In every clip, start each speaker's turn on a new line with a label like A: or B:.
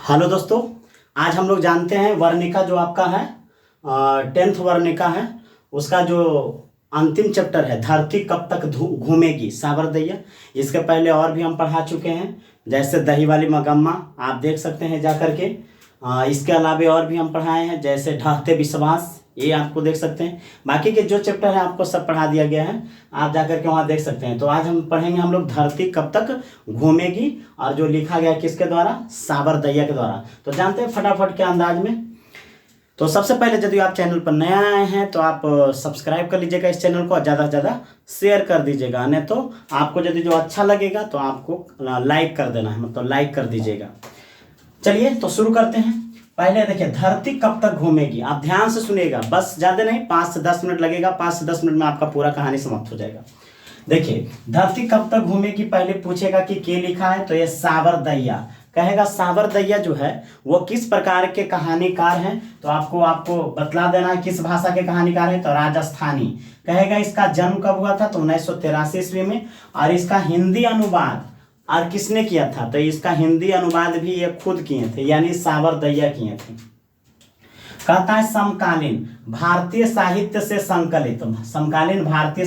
A: Hello दोस्तों, आज हम लोग जानते हैं वर्णिका जो आपका है 10th वर्णिका है, उसका जो अंतिम चैप्टर है धरती कब तक घूमेगी सावरदैया। इसके पहले और भी हम पढ़ा चुके हैं, जैसे दही वाली मगम्मा आप देख सकते हैं जा करके। इसके अलावे और भी हम पढ़ाए हैं, जैसे ढहते विश्वास, ये आपको देख सकते हैं। बाकी के जो चैप्टर है आपको सब पढ़ा दिया गया है, आप जाकर के वहाँ देख सकते हैं। तो आज हम पढ़ेंगे हम लोग धरती कब तक घूमेगी, और जो लिखा गया है किसके द्वारा, सावरदैया के द्वारा। तो जानते हैं फटाफट के अंदाज में। तो सबसे पहले यदि आप चैनल पर नए आए हैं तो आप सब्सक्राइब कर लीजिएगा इस चैनल को, ज़्यादा से ज़्यादा शेयर कर दीजिएगा। नहीं तो आपको यदि जो अच्छा लगेगा तो आपको लाइक कर देना है, मतलब लाइक कर दीजिएगा। चलिए तो शुरू करते हैं। पहले देखिए धरती कब तक घूमेगी, आप ध्यान से सुनिएगा, बस ज़्यादा नहीं, 5 से 10 मिनट लगेगा। 5 से 10 मिनट में आपका पूरा कहानी समाप्त हो जाएगा। देखिए धरती कब तक घूमेगी, पहले पूछेगा कि के लिखा है, तो ये सावरदैया कहेगा। सावरदैया जो है वो किस प्रकार के कहानीकार हैं, तो आपको बतला देना है किस भाषा के कहानीकार हैं, तो राजस्थानी कहेगा। इसका जन्म कब हुआ था, तो 1983 ईस्वी में। और इसका हिंदी अनुवाद और किसने किया था, तो इसका हिंदी अनुवाद भी ये खुद किए थे, यानी सावरदैया किए थे। कहता है समकालीन भारतीय साहित्य से संकलित, समकालीन भारतीय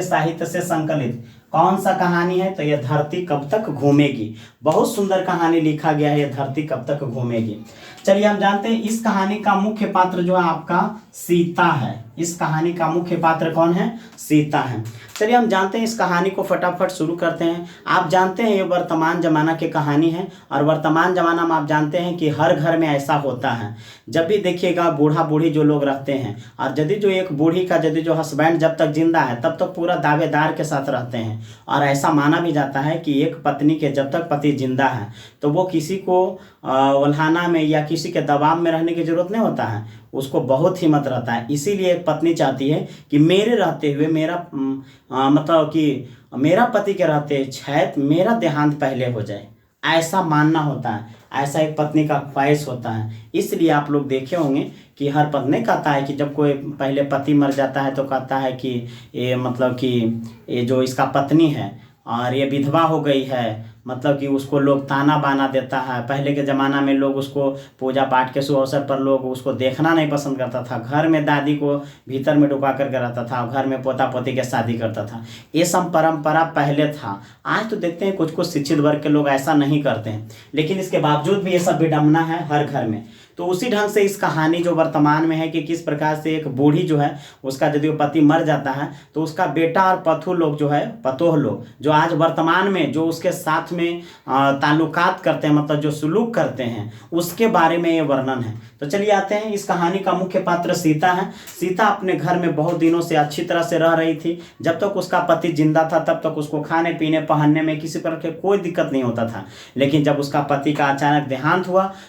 A: साहित्य से संकलित कौन सा कहानी है, तो यह धरती कब तक घूमेगी। बहुत सुंदर कहानी लिखा गया है, यह धरती कब तक घूमेगी। चलिए हम जानते हैं इस कहानी का मुख्य पात्र जो है आपका सीता है। इस कहानी का मुख्य पात्र कौन है, सीता है। चलिए हम जानते हैं इस कहानी को, फटाफट शुरू करते हैं। आप जानते हैं ये वर्तमान जमाना की कहानी है, और वर्तमान जमाना में आप जानते हैं कि हर घर में ऐसा होता है। जब भी देखिएगा बूढ़ा बूढ़ी जो लोग रहते हैं, और यदि जो एक बूढ़ी का यदि जो हस्बैंड जब तक जिंदा है तब तक पूरा दावेदार के साथ रहते हैं। और ऐसा माना भी जाता है कि एक पत्नी के जब तक पति जिंदा है तो वो किसी को उल्हाना में या किसी के दबाव में रहने की जरूरत नहीं होता है, उसको बहुत हिम्मत रहता है। इसीलिए एक पत्नी चाहती है कि मेरे रहते हुए मतलब कि मेरा पति के रहते शायद मेरा देहांत पहले हो जाए, ऐसा मानना होता है। ऐसा एक पत्नी का ख्वाहिश होता है। इसलिए आप लोग देखे होंगे कि हर पत्नी कहता है कि जब कोई पहले पति मर जाता है तो कहता है कि ये मतलब कि ये जो इसका पत्नी है और ये विधवा हो गई है, मतलब कि उसको लोग ताना बाना देता है। पहले के ज़माना में लोग उसको पूजा पाठ के शुभ अवसर पर लोग उसको देखना नहीं पसंद करता था। घर में दादी को भीतर में ढुका करके रहता था, घर में पोता पोती के शादी करता था। ये सब परंपरा पहले था। आज तो देखते हैं कुछ कुछ शिक्षित वर्ग के लोग ऐसा नहीं करते हैं, लेकिन इसके बावजूद भी ये सब विडम्बना है हर घर में। तो उसी ढंग से इस कहानी जो वर्तमान में है कि किस प्रकार से एक बूढ़ी जो है उसका यदि वो पति मर जाता है तो उसका बेटा और पतोह लोग जो आज वर्तमान में जो उसके साथ में ताल्लुकात करते हैं, मतलब जो सुलूक करते हैं, उसके बारे में ये वर्णन है। तो चलिए आते हैं, इस कहानी का मुख्य पात्र सीता है। सीता अपने घर में बहुत दिनों से अच्छी तरह से रह रही थी। जब तक उसका पति जिंदा था तब तक उसको खाने पीने पहनने में किसी प्रकार की कोई दिक्कत नहीं होता था। लेकिन जब उसका पति का अचानक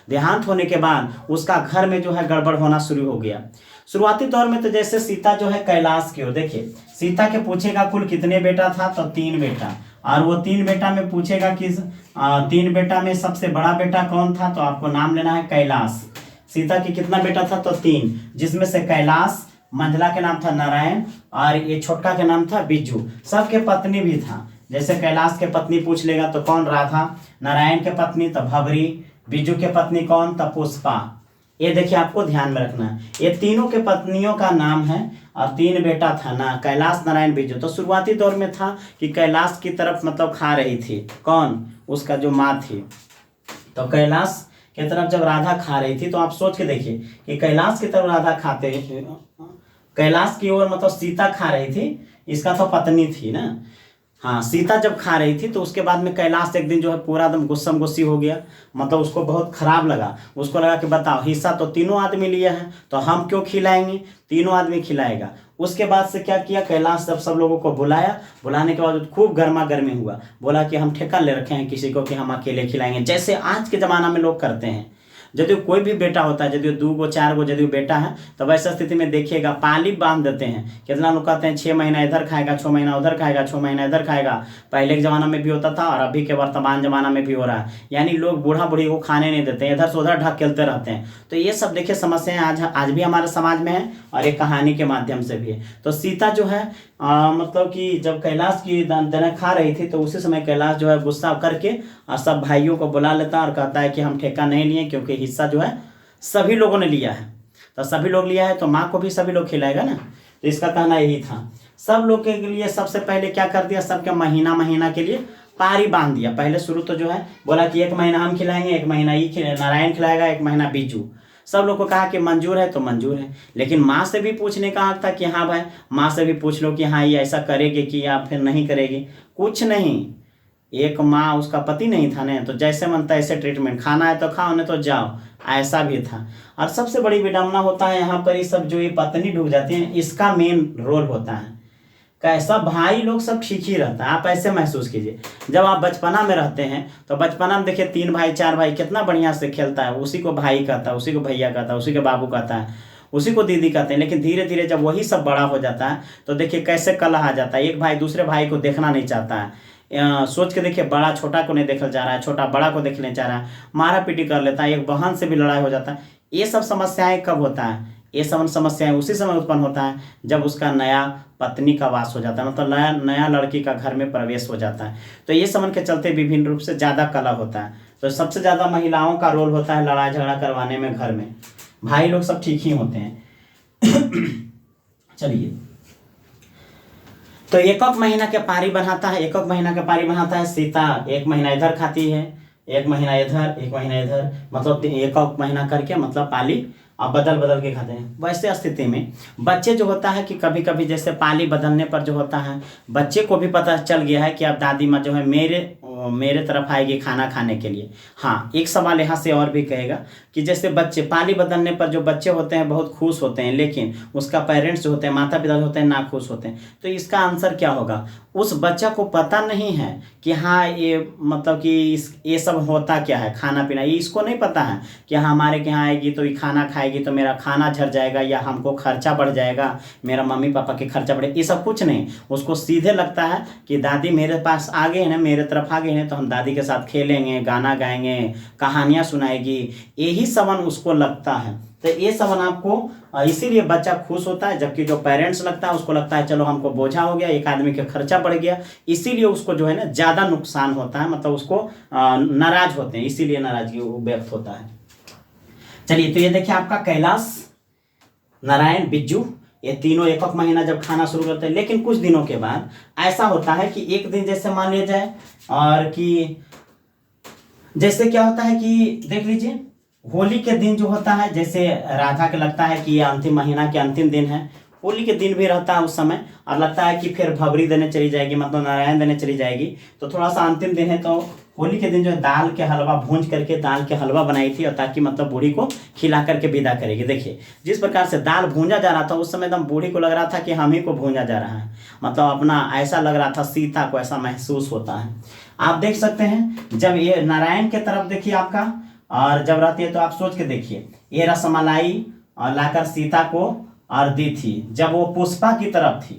A: देहांत होने के बाद उसका घर में जो है गड़बड़ होना शुरू हो गया। शुरुआती दौर में तो जैसे सीता जो है कैलाश की ओर, देखिए सीता के पूछेगा कुल कितने बेटा था, तो 3 बेटा। और वो 3 बेटा में पूछेगा कि 3 बेटा में सबसे बड़ा बेटा कौन था, तो आपको नाम लेना है कैलाश। सीता की कितना बेटा था, तो 3, जिसमें से कैलाश, मंझला के नाम था नारायण, और ये छोटका के नाम था बिज्जू। सबके पत्नी भी था। जैसे कैलाश के पत्नी पूछ लेगा तो कौन, राधा। नारायण के पत्नी तो भवरी। बिज्जू के पत्नी कौन, तो पुष्पा। ये देखिए आपको ध्यान में रखना है, ये तीनों के पत्नियों का नाम है और 3 बेटा था ना, कैलाश नारायण बिज्जू। तो शुरुआती दौर में था कि कैलाश की तरफ मतलब खा रही थी कौन, उसका जो माँ थी। तो कैलाश की तरफ जब राधा खा रही थी तो आप सोच के देखिए कि कैलाश की तरफ राधा खाते, कैलाश की ओर मतलब सीता खा रही थी, इसका तो पत्नी थी ना। हाँ, सीता जब खा रही थी तो उसके बाद में कैलाश एक दिन जो है पूरा एकदम गुस्सम गुस्सी हो गया, मतलब उसको बहुत खराब लगा। उसको लगा कि बताओ हिस्सा तो तीनों आदमी लिया है तो हम क्यों खिलाएंगे, तीनों आदमी खिलाएगा। उसके बाद से क्या किया कैलाश, जब सब लोगों को बुलाया, बुलाने के बाद खूब गर्मा गर्मी हुआ, बोला कि हम ठेका ले रखे हैं किसी को कि हम अकेले खिलाएंगे, जैसे आज के ज़माना में लोग करते हैं। यदि कोई भी बेटा होता है, यदि 2 गो 4 गो यदि बेटा है, तो वैसे स्थिति में देखिएगा पाली बांध देते हैं। कितना लोग कहते हैं 6 महीना इधर खाएगा, 6 महीना उधर खाएगा, 6 महीना इधर खाएगा। पहले के ज़माना में भी होता था और अभी के वर्तमान ज़माना में भी हो रहा है। यानी लोग बूढ़ा बूढ़ी को खाने नहीं देते, इधर से उधर ढकेलते रहते हैं। तो ये सब देखिए समस्याएं आज भी हमारे समाज में है और एक कहानी के माध्यम से भी है। तो सीता जो है मतलब कि जब कैलाश की दाना खा रही थी, तो उसी समय कैलाश जो है गुस्सा करके और सब भाइयों को बुला लेता और कहता है कि हम ठेका नहीं लिए, क्योंकि हिस्सा जो है सभी लोगों ने लिया है। तो सभी लोग लिया है तो माँ को भी सभी लोग खिलाएगा ना। तो इसका कहना यही था। सब लोग के लिए सबसे पहले क्या कर दिया, सबके महीना महीना के लिए पारी बांध दिया। पहले शुरू तो जो है बोला कि 1 महीना हम खिलाएंगे, 1 महीना ये नारायण खिलाएगा, 1 महीना बिज्जू। सब लोग को कहा कि मंजूर है तो मंजूर है। लेकिन माँ से भी पूछने का हक था कि हाँ भाई, माँ से भी पूछ लो कि हाँ ये ऐसा करेगी कि या फिर नहीं करेगी। कुछ नहीं, एक माँ उसका पति नहीं था ना, तो जैसे मन तैसे ट्रीटमेंट, खाना है तो खाओ नहीं तो जाओ, ऐसा भी था। और सबसे बड़ी विडम्बना होता है यहाँ पर, ये सब जो ये पत्नी डूब जाती है, इसका मेन रोल होता है। कैसा भाई लोग सब ठीक ही रहता है। आप ऐसे महसूस कीजिए, जब आप बचपना में रहते हैं तो बचपना में देखिए 3 भाई 4 भाई कितना बढ़िया से खेलता है, उसी को भाई कहता है, उसी को भैया कहता है, उसी के बाबू कहता है, उसी को दीदी कहते हैं। लेकिन धीरे धीरे जब वही सब बड़ा हो जाता है तो देखिए कैसे कलह आ जाता है। एक भाई दूसरे भाई को देखना नहीं चाहता है। सोच के देखिए, बड़ा छोटा को नहीं देखल जा रहा है, छोटा बड़ा को देखने चाह रहा है, मारा पीटी कर लेता है, एक बहन से भी लड़ाई हो जाता है। ये सब समस्याएं कब होता है, ये सब समस्याएं उसी समय उत्पन्न होता है जब उसका नया पत्नी का वास हो जाता है, मतलब नया लड़की का घर में प्रवेश हो जाता है। तो ये समझ के चलते विभिन्न रूप से ज़्यादा कलह होता है। तो सबसे ज़्यादा महिलाओं का रोल होता है लड़ाई झगड़ा करवाने में घर में। भाई लोग सब ठीक ही होते हैं। चलिए, तो 1 महीना के पारी बनाता है, 1 महीना के पारी बनाता है। सीता 1 महीना इधर खाती है, 1 महीना इधर, 1 महीना इधर, मतलब 1 महीना करके मतलब पाली अब बदल बदल के खाते हैं। वैसे स्थिति में बच्चे जो होता है कि कभी कभी जैसे पाली बदलने पर जो होता है, बच्चे को भी पता चल गया है कि अब दादी माँ जो है मेरे तरफ आएगी खाना खाने के लिए। हाँ, एक सवाल यहाँ से और भी कहेगा कि जैसे बच्चे पाली बदलने पर जो बच्चे होते हैं बहुत खुश होते हैं, लेकिन उसका पेरेंट्स जो होते हैं, माता पिता होते हैं, ना खुश होते हैं। तो इसका आंसर क्या होगा, उस बच्चा को पता नहीं है कि हाँ ये मतलब कि ये सब होता क्या है, खाना पीना। ये इसको नहीं पता है कि हाँ हमारे के यहाँ आएगी तो ये खाना खाएगी तो मेरा खाना झड़ जाएगा या हमको खर्चा बढ़ जाएगा, मेरा मम्मी पापा के खर्चा बढ़े, ये सब कुछ नहीं। उसको सीधे लगता है कि दादी मेरे पास आ गए हैं, मेरे तरफ आ गए हैं, तो हम दादी के साथ खेलेंगे, गाना गाएंगे, कहानियाँ सुनाएगी, यही सबन उसको लगता है। तो ये सबन आपको, इसीलिए बच्चा खुश होता है। जबकि जो पेरेंट्स लगता है उसको लगता है चलो हमको बोझा हो गया, एक आदमी का खर्चा बढ़ गया, इसीलिए उसको जो है ना ज़्यादा नुकसान होता है, मतलब उसको नाराज होते हैं, इसीलिए नाराजगी व्यक्त होता है। चलिए, तो ये देखिए आपका कैलाश, नारायण, बिज्जू, ये तीनों 1 महीना जब खाना शुरू करते हैं। लेकिन कुछ दिनों के बाद ऐसा होता है कि एक दिन जैसे मान लिया जाए, और कि जैसे क्या होता है कि देख लीजिए होली के दिन जो होता है, जैसे राधा के लगता है कि ये अंतिम महीना के अंतिम दिन है, होली के दिन भी रहता है उस समय, और लगता है कि फिर भवरी देने चली जाएगी, मतलब नारायण देने चली जाएगी, तो थोड़ा सा अंतिम दिन है। तो होली के दिन जो है दाल के हलवा भूंज करके दाल के हलवा बनाई थी, और ताकि मतलब बूढ़ी को खिला करके विदा करेगी। देखिए जिस प्रकार से दाल भूंजा जा रहा था उस समय एकदम बूढ़ी को लग रहा था कि हम ही को भूंजा जा रहा है, मतलब अपना ऐसा लग रहा था, सीता को ऐसा महसूस होता है। आप देख सकते हैं जब ये नारायण के तरफ देखिए आपका, और जब रहती है तो आप सोच के देखिए, ये रसमलाई और लाकर सीता को और दी थी जब वो पुष्पा की तरफ थी,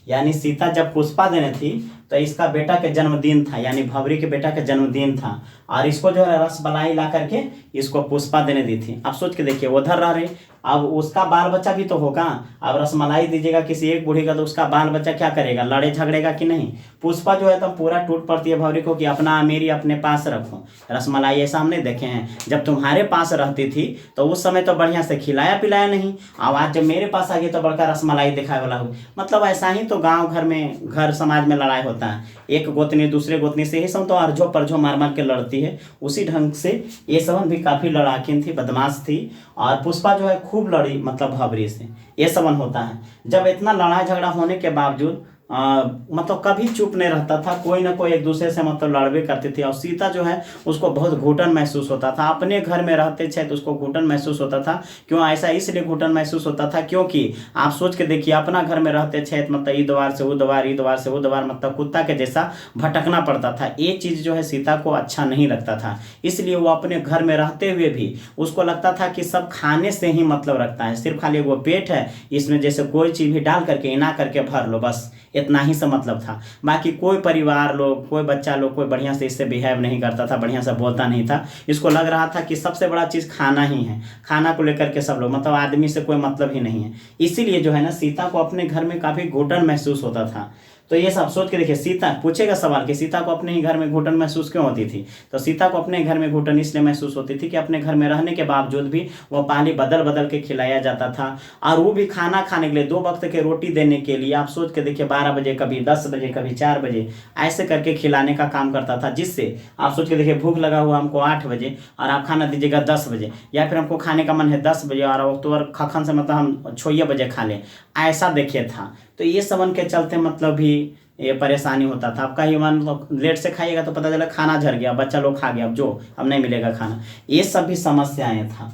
A: यानी सीता जब पुष्पा देने थी तो इसका बेटा के जन्मदिन था, यानी भवरी के बेटा का जन्मदिन था, और इसको जो है रसमलाई ला करके इसको पुष्पा देने दी थी। आप सोच के देखिए, उधर रह रहे, अब उसका बाल बच्चा भी तो होगा। अब रसमलाई दीजिएगा किसी एक बूढ़ी का तो उसका बाल बच्चा क्या करेगा, लड़े झगड़ेगा कि नहीं। पुष्पा जो है तो पूरा टूट पड़ती है भवरी को कि अपना मेरी अपने पास रखो। रसमलाई ऐसा हम नहीं देखे हैं, जब तुम्हारे पास रहती थी तो उस समय तो बढ़िया से खिलाया पिलाया नहीं, अब आज जब मेरे पास आ गई तो बड़का रसमलाई दिखाए वाला हो। मतलब ऐसा ही तो गाँव घर में, घर समाज में लड़ाई होता है, एक गोतनी दूसरे गोतनी से ही सब तो अर्झो परझो मार मार के लड़ती है। उसी ढंग से ये सबन भी काफ़ी लड़ाकिन थी, बदमाश थी, और पुष्पा जो है खूब लड़ी मतलब भवरी से। ये सबन होता है। जब इतना लड़ाई झगड़ा होने के बावजूद मतलब कभी चुप नहीं रहता था, कोई ना कोई एक दूसरे से मतलब लड़बे करते थे। और सीता जो है उसको बहुत घुटन महसूस होता था, अपने घर में रहते थे तो उसको घुटन महसूस होता था। क्यों ऐसा इसलिए घुटन महसूस होता था क्योंकि आप सोच के देखिए, अपना घर में रहते थे मतलब ई द्वार से वो द्वार, ई द्वार से वो द्वार, मतलब कुत्ता के जैसा भटकना पड़ता था। ये चीज़ जो है सीता को अच्छा नहीं लगता था, इसलिए वो अपने घर में रहते हुए भी उसको लगता था कि सब खाने से ही मतलब रखता है, सिर्फ खाली वो पेट है, इसमें जैसे कोई चीज़ भी डाल करके इना करके भर लो, बस इतना ही से मतलब था। बाकी कोई परिवार लोग, कोई बच्चा लोग कोई बढ़िया से इससे बिहेव नहीं करता था, बढ़िया से बोलता नहीं था। इसको लग रहा था कि सबसे बड़ा चीज़ खाना ही है, खाना को लेकर के सब लोग मतलब आदमी से कोई मतलब ही नहीं है। इसीलिए जो है ना सीता को अपने घर में काफ़ी घुटन महसूस होता था। तो ये सब सोच के देखिए, सीता पूछेगा सवाल कि सीता को अपने ही घर में घुटन महसूस क्यों होती थी। तो सीता को अपने घर में घुटन इसलिए महसूस होती थी कि अपने घर में रहने के बावजूद भी वो पानी बदल बदल के खिलाया जाता था, और वो भी खाना खाने के लिए 2 वक्त के रोटी देने के लिए आप सोच के देखिए 12 बजे, कभी 10 बजे, कभी 4 बजे ऐसे करके खिलाने का काम करता था। जिससे आप सोच के देखिए, भूख लगा हुआ हमको 8 बजे और आप खाना दीजिएगा 10 बजे, या फिर हमको खाने का मन है 10 बजे और तो और खखन से मतलब हम 6 बजे खा लें, ऐसा देखिए था। तो ये सबन के चलते मतलब भी ये परेशानी होता था। आपका ही मान लो लेट से खाइएगा तो पता चला खाना झड़ गया, बच्चा लोग खा गया, अब नहीं मिलेगा खाना, ये सब भी समस्याएं था।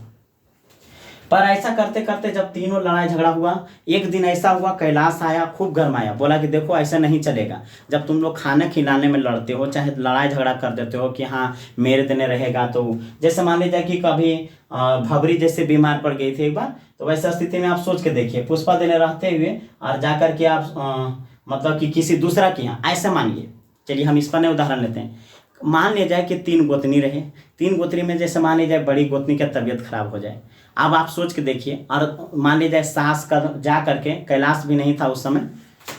A: पर ऐसा करते करते जब तीनों लड़ाई झगड़ा हुआ, एक दिन ऐसा हुआ कैलाश आया, खूब गरमाया, बोला कि देखो ऐसा नहीं चलेगा, जब तुम लोग खाना खिलाने में लड़ते हो, चाहे लड़ाई झगड़ा कर देते हो कि हाँ मेरे देने रहेगा, तो जैसे मान लीजिए कि कभी भबरी जैसे बीमार पड़ गई थी एक बार, तो वैसा स्थिति में आप सोच के देखिए, पुष्पा देने रहते हुए और जाकर के आप मतलब कि किसी दूसरा के यहाँ, ऐसे मानिए, चलिए हम इस पर नहीं उदाहरण लेते हैं, मान लिया जाए कि 3 गोतनी रहे, 3 गोतनी में जैसे मान लीजिए बड़ी गोतनी की तबीयत खराब हो जाए। अब आप सोच के देखिए, और मान लीजिए सास का जा करके, कैलाश भी नहीं था उस समय,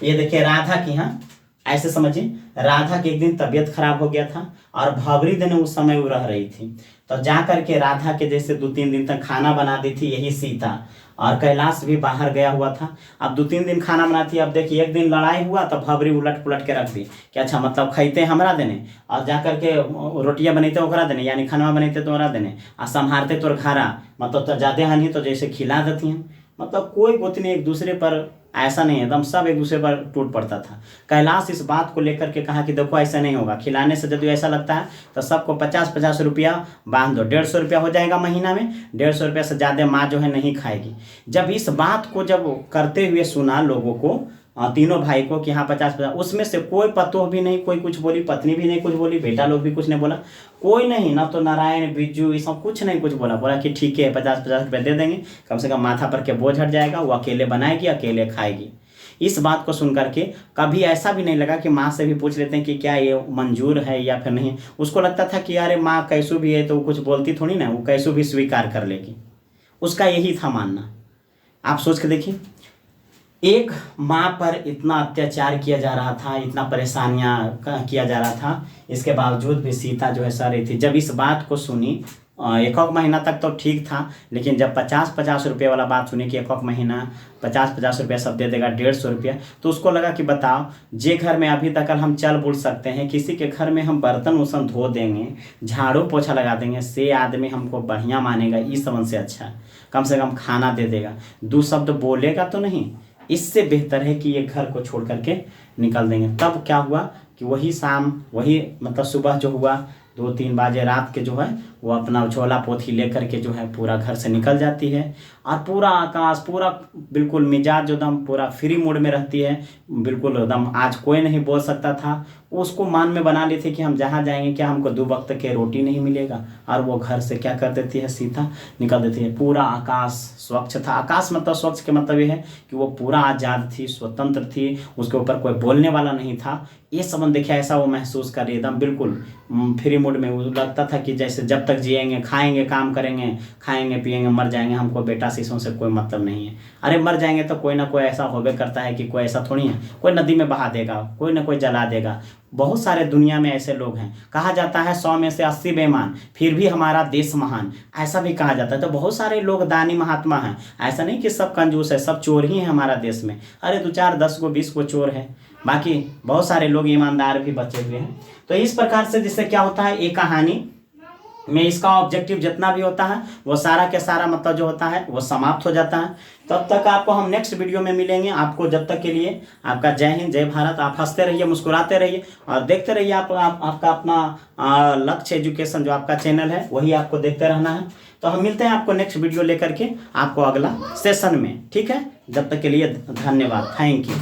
A: ये देखिए राधा की यहाँ, ऐसे समझिए राधा की एक दिन तबीयत खराब हो गया था और भवरी दिन उस समय वो रह रही थी, तो जा करके राधा के जैसे 2-3 दिन तक खाना बना दी थी यही सीता, और कैलाश भी बाहर गया हुआ था। अब 2-3 दिन खाना बनाती, अब देखिए एक दिन लड़ाई हुआ तो भवरी उलट पुलट के रख दी कि अच्छा मतलब खाइते हमरा देने, और जा करके रोटियां बनते ओकरा देने, यानी खाना बनते तो ओकरा देने, और संभारते तोर घरा, मतलब तो ज्यादा हानि तो जैसे खिला देती हैं, मतलब कोई गोतनी एक दूसरे पर ऐसा नहीं, एकदम सब एक दूसरे पर टूट पड़ता था। कैलाश इस बात को लेकर के कहा कि देखो ऐसा नहीं होगा, खिलाने से यदि ऐसा लगता है तो सबको 50-50 रुपया बांध दो, 150 रुपया हो जाएगा महीना में, 150 रुपया से ज़्यादा माँ जो है नहीं खाएगी। जब इस बात को जब करते हुए सुना लोगों को, तीनों भाई को कि हाँ 50-50, उसमें से कोई पतोह भी नहीं कोई कुछ बोली, पत्नी भी नहीं कुछ बोली, बेटा लोग भी कुछ नहीं बोला, कोई नहीं, ना तो नारायण बिज्जू ये सब कुछ नहीं कुछ बोला, बोला कि ठीक है 50-50 रुपये दे देंगे, कम से कम माथा पर के बोझ हट जाएगा, वो अकेले बनाएगी अकेले खाएगी। इस बात को सुन करके कभी ऐसा भी नहीं लगा कि माँ से भी पूछ लेते हैं कि क्या ये मंजूर है या फिर नहीं, उसको लगता था कि अरे माँ कैसू भी है तो वो कुछ बोलती थोड़ी ना, वो कैसू भी स्वीकार कर लेगी, उसका यही था मानना। आप सोच के देखिए, एक माँ पर इतना अत्याचार किया जा रहा था, इतना परेशानियां किया जा रहा था, इसके बावजूद भी सीता जो है सह रही थी। जब इस बात को सुनी, 1 महीना तक तो ठीक था, लेकिन जब 50-50 रुपये वाला बात सुनी कि 1 महीना 50-50 रुपया सब दे देगा, 150 रुपया, तो उसको लगा कि बताओ, जे घर में अभी तक हम चल बुल सकते हैं, किसी के घर में हम बर्तन उसन धो देंगे, झाड़ू पोछा लगा देंगे, से आदमी हमको बढ़िया मानेगा, इस समझ से अच्छा कम से कम खाना दे देगा, 2 शब्द बोलेगा तो नहीं, इससे बेहतर है कि ये घर को छोड़ करके निकल देंगे। तब क्या हुआ कि वही शाम, वही मतलब सुबह जो हुआ 2-3 बजे रात के जो है वो अपना झोला पोथी लेकर के जो है पूरा घर से निकल जाती है, और पूरा आकाश पूरा बिल्कुल मिजाज जो एकदम पूरा फ्री मूड में रहती है, बिल्कुल एकदम आज कोई नहीं बोल सकता था। उसको मान में बना ली थी कि हम जहाँ जाएंगे क्या हमको 2 वक्त के रोटी नहीं मिलेगा, और वो घर से क्या कर देती है सीता, निकल देती है। पूरा आकाश स्वच्छ था, आकाश मतलब स्वच्छ के मतलब ये है कि वो पूरा आज़ाद थी, स्वतंत्र थी, उसके ऊपर कोई बोलने वाला नहीं था। ये संबंध देखिए ऐसा वो महसूस कर रही है, एकदम बिल्कुल फ्री मूड में। वो लगता था कि जैसे जब तक जिएंगे, खाएंगे, काम करेंगे, खाएंगे पिएंगे, मर जाएंगे, हमको बेटा शीशों से कोई मतलब नहीं है। अरे मर जाएंगे तो कोई ना कोई ऐसा होबे करता है कि कोई ऐसा थोड़ी है, कोई नदी में बहा देगा, कोई ना कोई जला देगा। बहुत सारे दुनिया में ऐसे लोग हैं, कहा जाता है 100 में से 80 बेईमान, फिर भी हमारा देश महान, ऐसा भी कहा जाता है। तो बहुत सारे लोग दानी महात्मा हैं, ऐसा नहीं कि सब कंजूस है, सब चोर ही हैं हमारा देश में। अरे 2-4 10 को 20 को चोर है, बाकी बहुत सारे लोग ईमानदार भी बचे हुए हैं। तो इस प्रकार से जिससे क्या होता है, एक कहानी में इसका ऑब्जेक्टिव जितना भी होता है वो सारा के सारा मतलब जो होता है वो समाप्त हो जाता है। तब तक आपको हम नेक्स्ट वीडियो में मिलेंगे। आपको जब तक के लिए आपका जय हिंद, जय भारत। आप हंसते रहिए, मुस्कुराते रहिए और देखते रहिए। आपका अपना लक्ष्य एजुकेशन जो आपका चैनल है वही आपको देखते रहना है। तो हम मिलते हैं आपको नेक्स्ट वीडियो लेकर के आपको अगला सेशन में, ठीक है। जब तक के लिए धन्यवाद, थैंक यू।